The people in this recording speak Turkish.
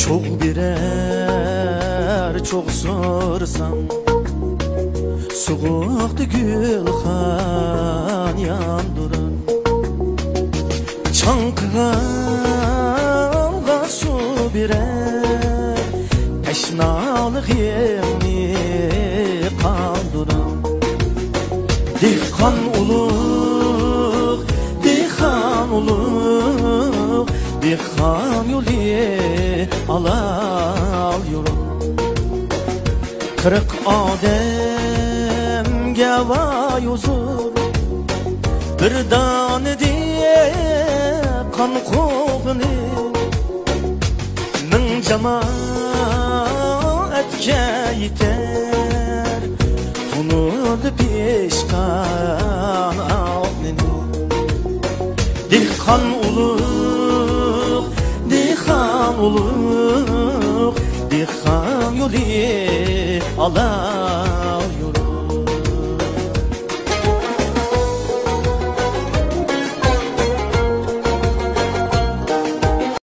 Çok birer çok sorsam, soğuktu gülhan yandıran. Çankırı'ga su birer teşnalık yerini kaldıran. Dehqon ulug', dehqon ulug', dehqon yo'li alal yurib. 40 odamga voy uzr, bir dona dehqon qo'g'ini ming jamoatga yetar. Tunudi peshqanini dehqon ulug', dehqon ulug', dehqon yo'li alal yurib.